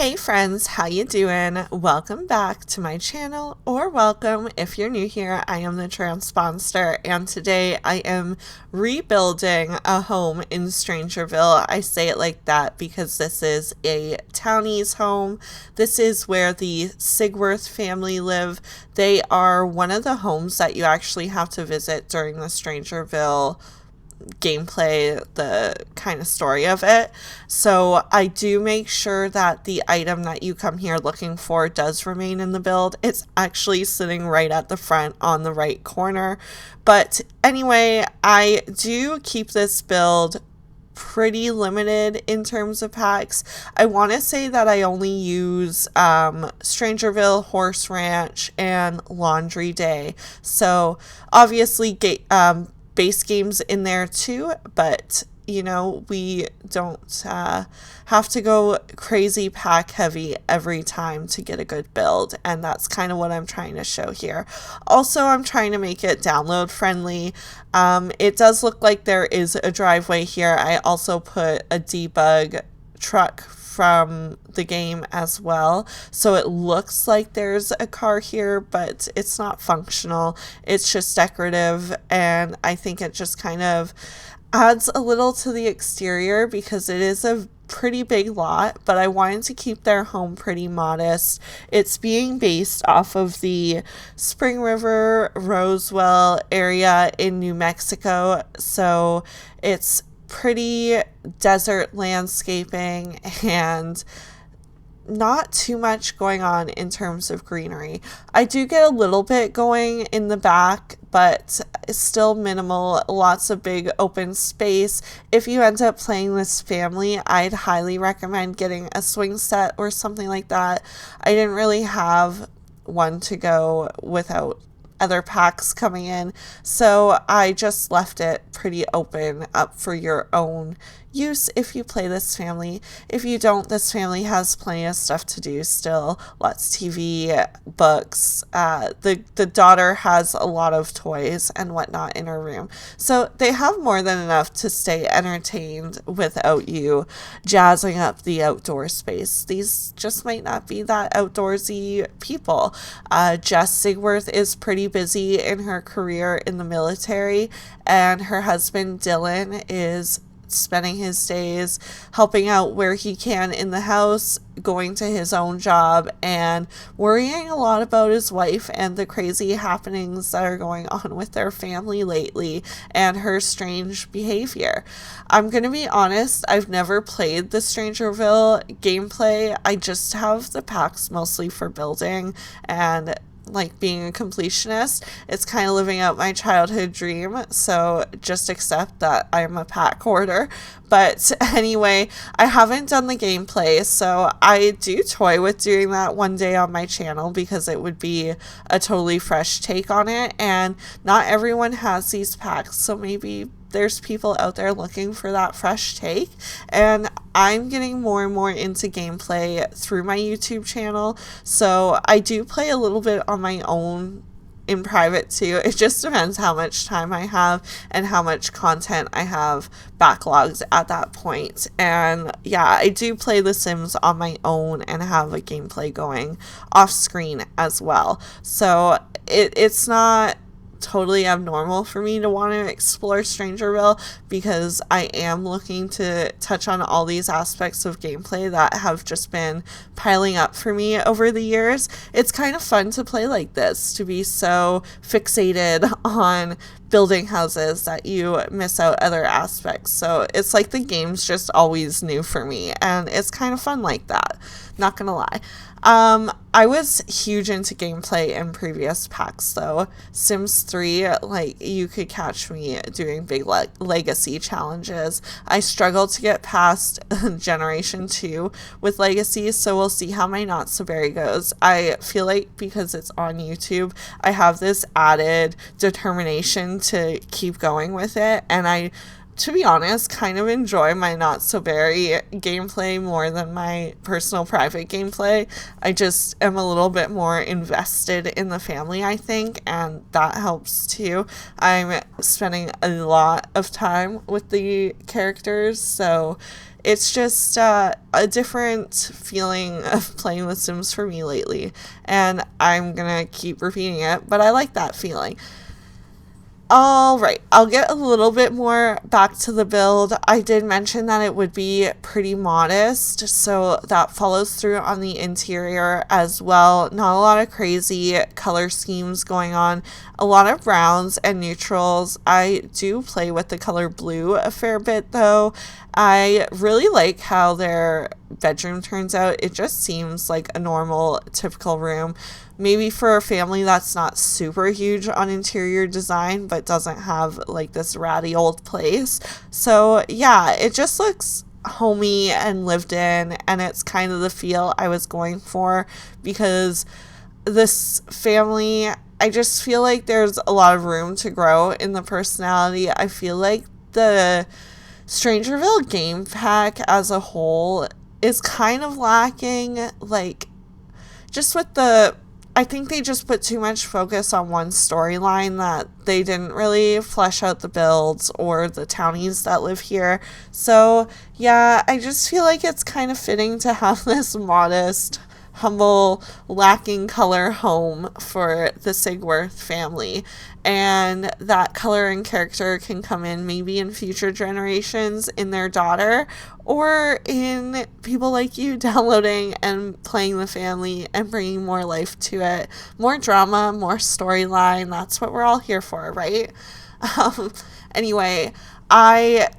Hey friends, how you doing? Welcome back to my channel, or welcome if you're new here. I am the TheTranspondster, and today I am rebuilding a home in StrangerVille. I say it like that because this is a townie's home. This is where the Sigworth family live. They are one of the homes that you actually have to visit during the StrangerVille gameplay, the kind of story of it. So I do make sure that the item that you come here looking for does remain in the build. It's actually sitting right at the front on the right corner. But anyway, I do keep this build pretty limited in terms of packs. I want to say that I only use StrangerVille, Horse Ranch, and Laundry Day. So obviously base games in there too, but you know, we don't have to go crazy pack heavy every time to get a good build, and that's kind of what I'm trying to show here. Also, I'm trying to make it download friendly. It does look like there is a driveway here. I also put a debug truck from the game as well, so it looks like there's a car here, but it's not functional. It's just decorative, and I think it just kind of adds a little to the exterior because it is a pretty big lot, but I wanted to keep their home pretty modest. It's being based off of the Spring River Roswell area in New Mexico, so it's pretty desert landscaping and not too much going on in terms of greenery. I do get a little bit going in the back, but it's still minimal. Lots of big open space. If you end up playing this family, I'd highly recommend getting a swing set or something like that. I didn't really have one to go without other packs coming in, so I just left it pretty open up for your own use if you play this family. If you don't, this family has plenty of stuff to do still. Lots of TV, books. The daughter has a lot of toys and whatnot in her room, so they have more than enough to stay entertained without you jazzing up the outdoor space. These just might not be that outdoorsy people. Jess Sigworth is pretty busy in her career in the military, and her husband Dylan is spending his days helping out where he can in the house, going to his own job, and worrying a lot about his wife and the crazy happenings that are going on with their family lately and her strange behavior. I'm gonna be honest, I've never played the StrangerVille gameplay. I just have the packs mostly for building and like being a completionist. It's kind of living out my childhood dream, so just accept that I'm a pack hoarder. But anyway, I haven't done the gameplay, so I do toy with doing that one day on my channel because it would be a totally fresh take on it, and not everyone has these packs, so maybe there's people out there looking for that fresh take, and I'm getting more and more into gameplay through my YouTube channel, so I do play a little bit on my own in private too. It just depends how much time I have and how much content I have backlogged at that point. And yeah, I do play The Sims on my own and have a gameplay going off screen as well, so it's not totally abnormal for me to want to explore StrangerVille because I am looking to touch on all these aspects of gameplay that have just been piling up for me over the years. It's kind of fun to play like this, to be so fixated on building houses that you miss out other aspects. So it's like the game's just always new for me, and it's kind of fun like that, not gonna lie. I was huge into gameplay in previous packs though. Sims 3, like, you could catch me doing big legacy challenges. I struggled to get past Generation 2 with Legacy, so we'll see how my Not So Berry goes. I feel like because it's on YouTube, I have this added determination to keep going with it, and I to be honest, kind of enjoy my Not So Berry gameplay more than my personal private gameplay. I just am a little bit more invested in the family, I think, and that helps too. I'm spending a lot of time with the characters, so it's just a different feeling of playing The Sims for me lately, and I'm gonna keep repeating it, but I like that feeling. All right, I'll get a little bit more back to the build. I did mention that it would be pretty modest, so that follows through on the interior as well. Not a lot of crazy color schemes going on. A lot of browns and neutrals. I do play with the color blue a fair bit though. I really like how their bedroom turns out. It just seems like a normal, typical room. Maybe for a family that's not super huge on interior design, but doesn't have like this ratty old place. So yeah, it just looks homey and lived in, and it's kind of the feel I was going for, because this family, I just feel like there's a lot of room to grow in the personality. I feel like the StrangerVille game pack as a whole is kind of lacking, like, just with the, I think they just put too much focus on one storyline, that they didn't really flesh out the builds or the townies that live here. So yeah, I just feel like it's kind of fitting to have this modest, humble, lacking color home for the Sigworth family, and that color and character can come in maybe in future generations in their daughter, or in people like you downloading and playing the family and bringing more life to it, more drama, more storyline. That's what we're all here for, right? Anyway, I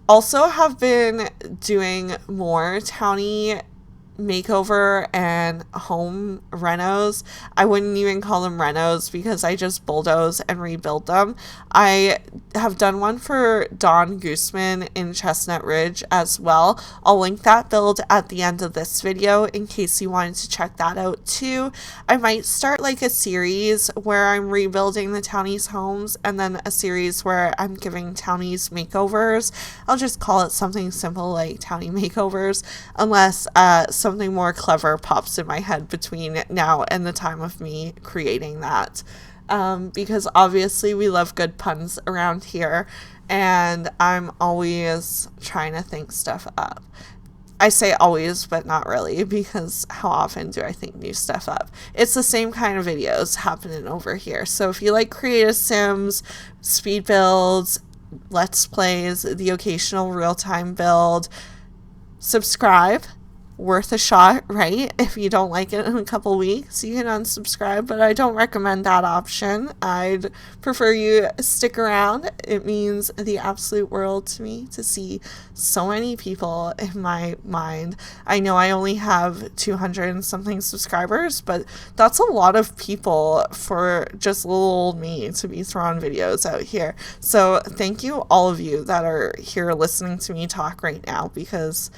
also have been doing more townie makeover and home renos. I wouldn't even call them renos because I just bulldoze and rebuild them. I have done one for Don Gooseman in Chestnut Ridge as well. I'll link that build at the end of this video in case you wanted to check that out too. I might start like a series where I'm rebuilding the townies' homes, and then a series where I'm giving townies makeovers. I'll just call it something simple like townie makeovers, unless something more clever pops in my head between now and the time of me creating that. Because obviously we love good puns around here, and I'm always trying to think stuff up. I say always, but not really, because how often do I think new stuff up? It's the same kind of videos happening over here. So if you like creative Sims, speed builds, let's plays, the occasional real-time build, subscribe. Worth a shot, right? If you don't like it in a couple weeks, you can unsubscribe, but I don't recommend that option. I'd prefer you stick around. It means the absolute world to me to see so many people in my mind. I know I only have 200 and something subscribers, but that's a lot of people for just little old me to be throwing videos out here. So thank you, all of you that are here listening to me talk right now, because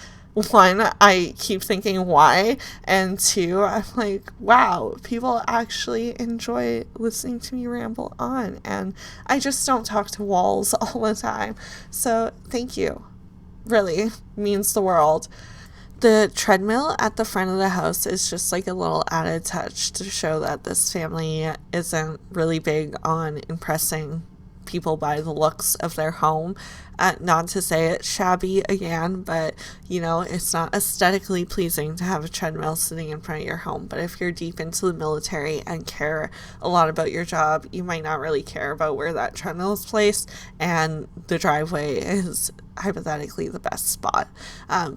one, I keep thinking why, and two, I'm like, wow, people actually enjoy listening to me ramble on, and I just don't talk to walls all the time. So thank you. Really means the world. The treadmill at the front of the house is just like a little added touch to show that this family isn't really big on impressing people by the looks of their home. Not to say it's shabby again, but you know, it's not aesthetically pleasing to have a treadmill sitting in front of your home. But if you're deep into the military and care a lot about your job, you might not really care about where that treadmill is placed, and the driveway is hypothetically the best spot,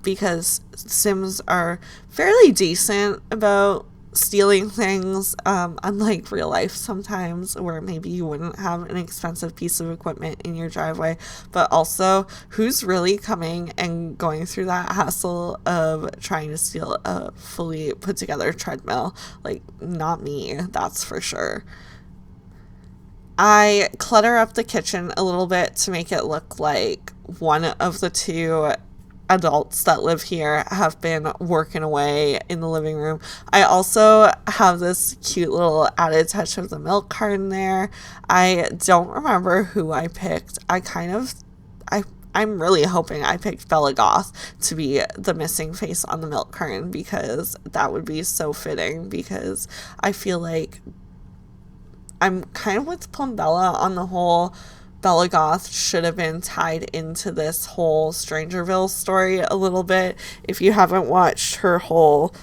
because Sims are fairly decent about stealing things, unlike real life sometimes, where maybe you wouldn't have an expensive piece of equipment in your driveway. But also, who's really coming and going through that hassle of trying to steal a fully put together treadmill? Like, not me, that's for sure. I clutter up the kitchen a little bit to make it look like one of the two adults that live here have been working away in the living room. I also have this cute little added touch of the milk carton there. I don't remember who I picked. I I'm really hoping I picked Bella Goth to be the missing face on the milk carton, because that would be so fitting, because I feel like I'm kind of with Plumbella on the whole. Bella Goth should have been tied into this whole StrangerVille story a little bit. If you haven't watched her whole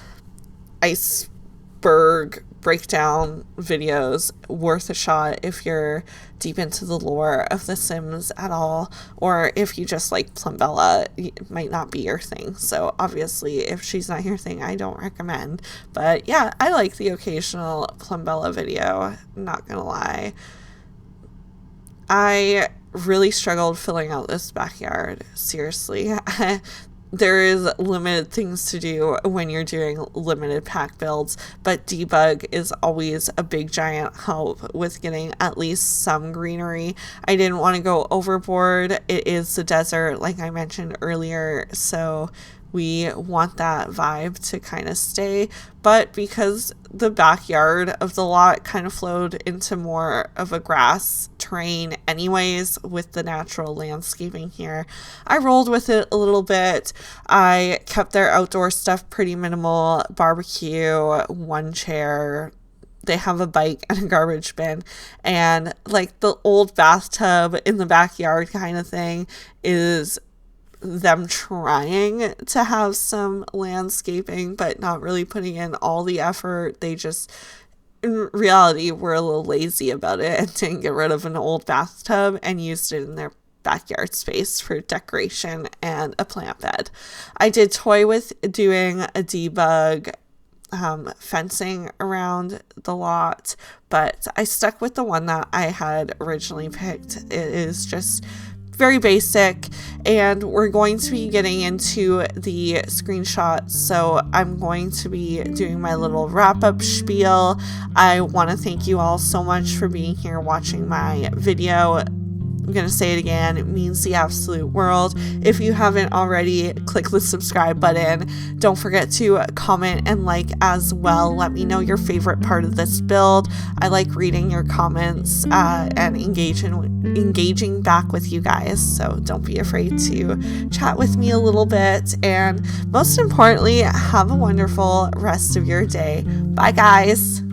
iceberg breakdown videos, worth a shot if you're deep into the lore of The Sims at all, or if you just like Plumbella, it might not be your thing. So obviously if she's not your thing, I don't recommend. But yeah, I like the occasional Plumbella video, not gonna lie. I really struggled filling out this backyard, seriously. There is limited things to do when you're doing limited pack builds, but debug is always a big giant help with getting at least some greenery. I didn't want to go overboard. It is the desert, like I mentioned earlier, so we want that vibe to kind of stay, but because the backyard of the lot kind of flowed into more of a grass terrain anyways with the natural landscaping here, I rolled with it a little bit. I kept their outdoor stuff pretty minimal: barbecue, one chair, they have a bike and a garbage bin, and like the old bathtub in the backyard kind of thing is them trying to have some landscaping but not really putting in all the effort. They just, in reality, were a little lazy about it and didn't get rid of an old bathtub and used it in their backyard space for decoration and a plant bed. I did toy with doing a debug fencing around the lot, but I stuck with the one that I had originally picked. It is just very basic, and we're going to be getting into the screenshots, so I'm going to be doing my little wrap-up spiel. I want to thank you all so much for being here watching my video. I'm going to say it again, it means the absolute world. If you haven't already, click the subscribe button. Don't forget to comment and like as well. Let me know your favorite part of this build. I like reading your comments and engaging back with you guys, so don't be afraid to chat with me a little bit. And most importantly, have a wonderful rest of your day. Bye guys.